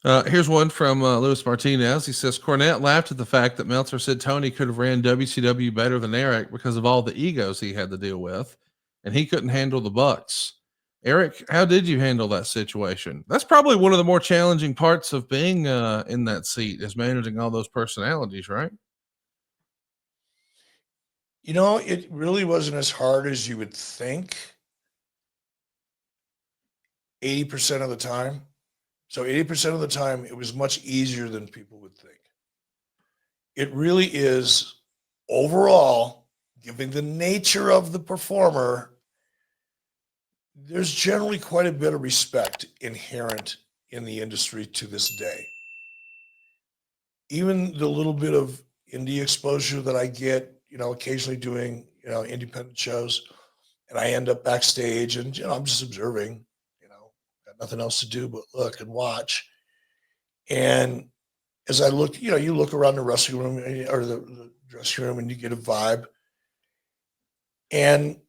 Here's one from Luis Martinez. He says Cornette laughed at the fact that Meltzer said Tony could have ran WCW better than Eric because of all the egos he had to deal with, and he couldn't handle the Bucks. Eric, how did you handle that situation? That's probably one of the more challenging parts of being in that seat is managing all those personalities, right? It really wasn't as hard as you would think 80% of the time. So 80% of the time, it was much easier than people would think. It really is overall, given the nature of the performer, there's generally quite a bit of respect inherent in the industry to this day. Even the little bit of indie exposure that I get, occasionally doing, independent shows, and I end up backstage and, I'm just observing, got nothing else to do but look and watch. And as I look, you look around the wrestling room or the dressing room and you get a vibe. And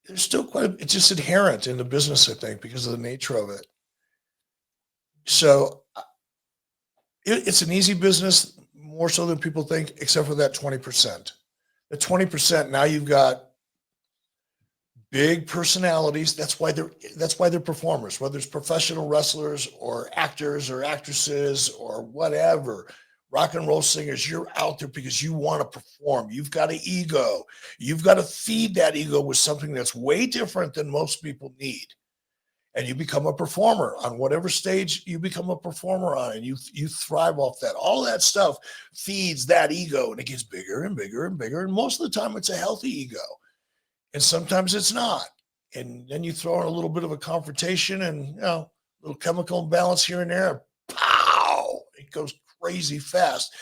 there's still it's just inherent in the business, I think, because of the nature of it. So it's an easy business, more so than people think, except for that 20%. The 20%, now you've got big personalities. That's why they're performers, whether it's professional wrestlers or actors or actresses or whatever. Rock and roll singers, you're out there because you want to perform. You've got an ego. You've got to feed that ego with something that's way different than most people need. And you become a performer on whatever stage you become a performer on, and you thrive off that. All that stuff feeds that ego, and it gets bigger and bigger and bigger. And most of the time, it's a healthy ego, and sometimes it's not. And then you throw in a little bit of a confrontation, and a little chemical imbalance here and there. Pow! It goes crazy fast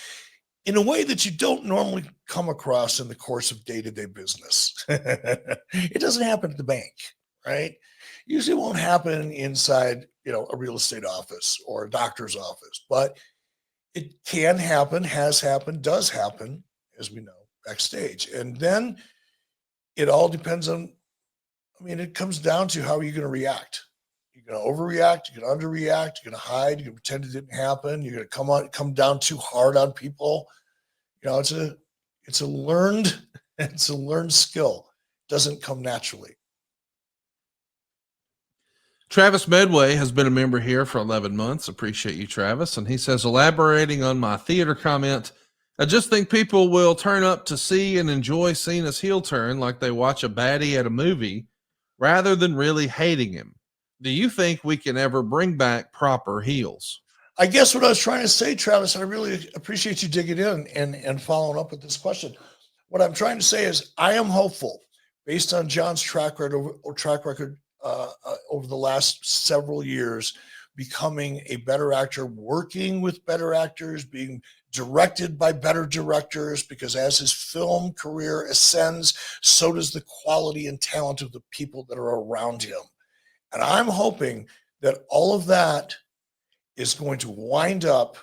in a way that you don't normally come across in the course of day-to-day business. It doesn't happen at the bank, right? Usually won't happen inside, a real estate office or a doctor's office, but it can happen, has happened, does happen, as we know, backstage. And then it all depends on, it comes down to how you're going to react. You're going to overreact, you're going to underreact, you're going to hide, you're going to pretend it didn't happen, you're going to come down too hard on people. It's a learned skill. It doesn't come naturally. Travis Medway has been a member here for 11 months. Appreciate you, Travis. And he says, elaborating on my theater comment, I just think people will turn up to see and enjoy Cena's heel turn like they watch a baddie at a movie rather than really hating him. Do you think we can ever bring back proper heels? I guess what I was trying to say, Travis, and I really appreciate you digging in and following up with this question. What I'm trying to say is I am hopeful based on John's track record over the last several years, becoming a better actor, working with better actors, being directed by better directors, because as his film career ascends, so does the quality and talent of the people that are around him. And I'm hoping that all of that is going to wind up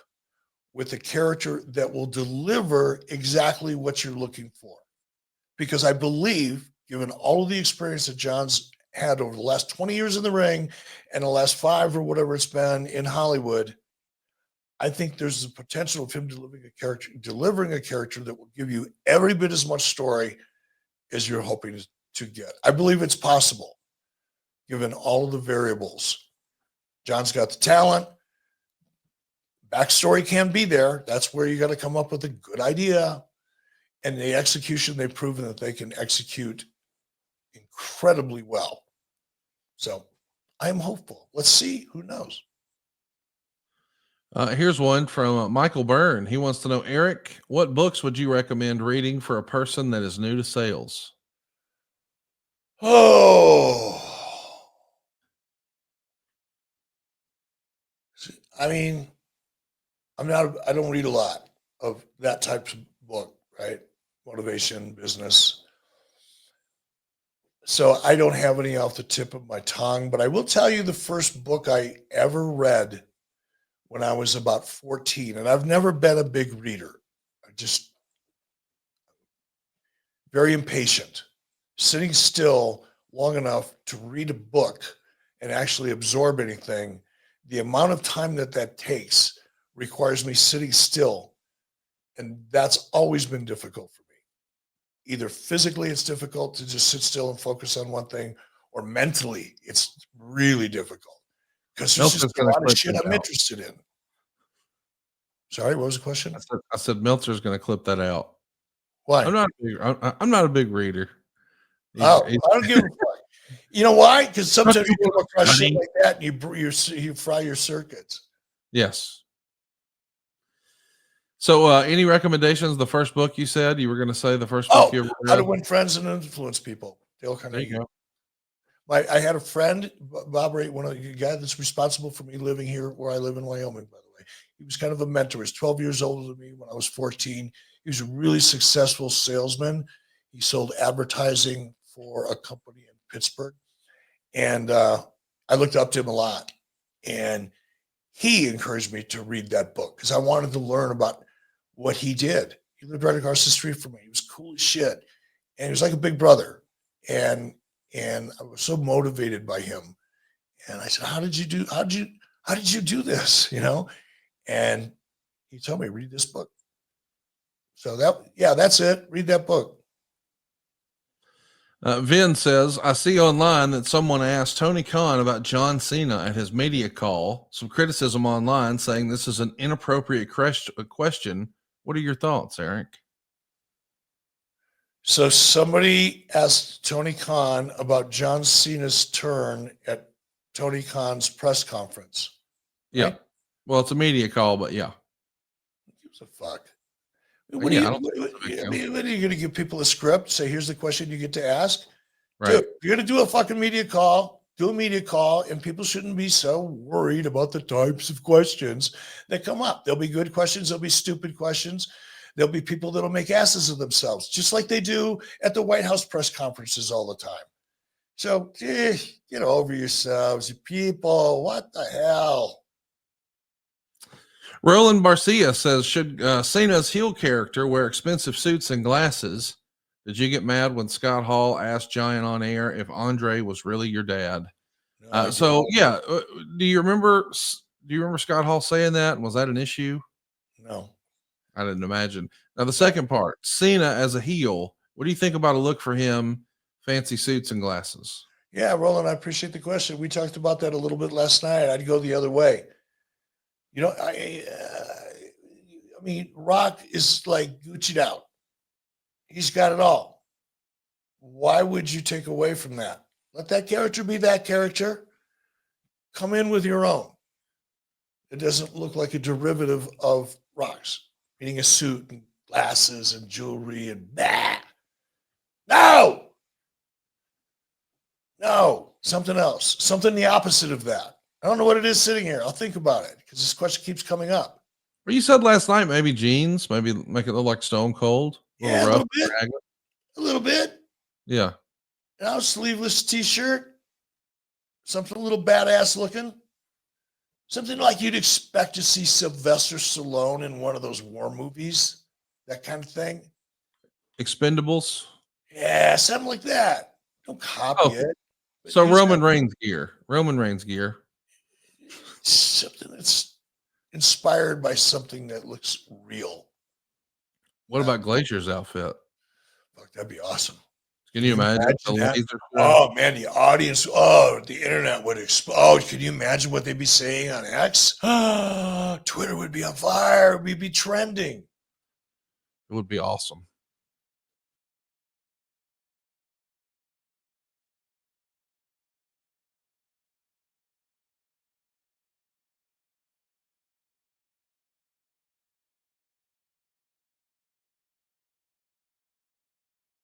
with a character that will deliver exactly what you're looking for. Because I believe, given all of the experience that John's had over the last 20 years in the ring and the last 5 or whatever it's been in Hollywood, I think there's the potential of him delivering a character that will give you every bit as much story as you're hoping to get. I believe it's possible, given all of the variables. John's got the talent. Backstory can be there. That's where you got to come up with a good idea. And the execution, they've proven that they can execute incredibly well. So I am hopeful. Let's see. Who knows? Here's one from Michael Byrne. He wants to know, Eric, what books would you recommend reading for a person that is new to sales? Oh, I don't read a lot of that type of book, right? Motivation, business. So I don't have any off the tip of my tongue, but I will tell you the first book I ever read when I was about 14, and I've never been a big reader. I just very impatient, sitting still long enough to read a book and actually absorb anything the amount of time that takes requires me sitting still. And that's always been difficult for me. Either physically, it's difficult to just sit still and focus on one thing, or mentally, it's really difficult because there's just a lot of shit I'm interested in. Sorry, what was the question? I said Meltzer's going to clip that out. Why? I'm not a big reader. I don't give a fuck. You know why? Because sometimes you come across shit like that and you fry your circuits. Yes. So, any recommendations? The first book you said you were going to say the first book you ever read? How to Win Friends and Influence People. Dale Carnegie. There you go. I had a friend, Bob Ray, one of the guys that's responsible for me living here where I live in Wyoming, by the way. He was kind of a mentor. He's 12 years older than me when I was 14. He was a really successful salesman. He sold advertising for a company in Pittsburgh. And I looked up to him a lot. And he encouraged me to read that book because I wanted to learn about what he did. He lived right across the street from me. He was cool as shit. And he was like a big brother. And I was so motivated by him. And I said, how did you do this? You know? And he told me, read this book. So that's it. Read that book. Vin says, I see online that someone asked Tony Khan about John Cena at his media call. Some criticism online saying this is an inappropriate question. What are your thoughts, Eric? So somebody asked Tony Khan about John Cena's turn at Tony Khan's press conference. Yeah. Right? Well, it's a media call, but yeah. Who gives a fuck? What are you going to give people a script? Say, here's the question you get to ask. Right. Dude, you're going to do a fucking media call. Do a media call, and people shouldn't be so worried about the types of questions that come up. There'll be good questions. There'll be stupid questions. There'll be people that'll make asses of themselves, just like they do at the White House press conferences all the time. So get over yourselves, you people. What the hell? Roland Barcia says, should Cena's heel character wear expensive suits and glasses? Did you get mad when Scott Hall asked Giant on air if Andre was really your dad? No, do you remember Scott Hall saying that? Was that an issue? No. I didn't imagine. Now, the second part, Cena as a heel, what do you think about a look for him, fancy suits and glasses? Yeah, Roland, I appreciate the question. We talked about that a little bit last night. I'd go the other way. You know, I mean, Rock is like Gucci'd out. He's got it all. Why would you take away from that? Let that character be that character. Come in with your own. It doesn't look like a derivative of Rock's. Meaning a suit and glasses and jewelry and that. No, something else. Something the opposite of that. I don't know what it is sitting here. I'll think about it because this question keeps coming up. Well, you said last night maybe jeans, maybe make it look like Stone Cold. Yeah, a little bit. Yeah. Sleeveless t-shirt. Something a little badass looking. Something like you'd expect to see Sylvester Stallone in one of those war movies. That kind of thing. Expendables. Yeah, something like that. Don't copy it. So Roman Reigns gear. Something that's inspired by something that looks real. What about Glacier's outfit? Fuck, that'd be awesome. Can you imagine that? Oh man, the audience, the internet would explode. Can you imagine what they'd be saying on X? Twitter would be on fire. We'd be trending. It would be awesome.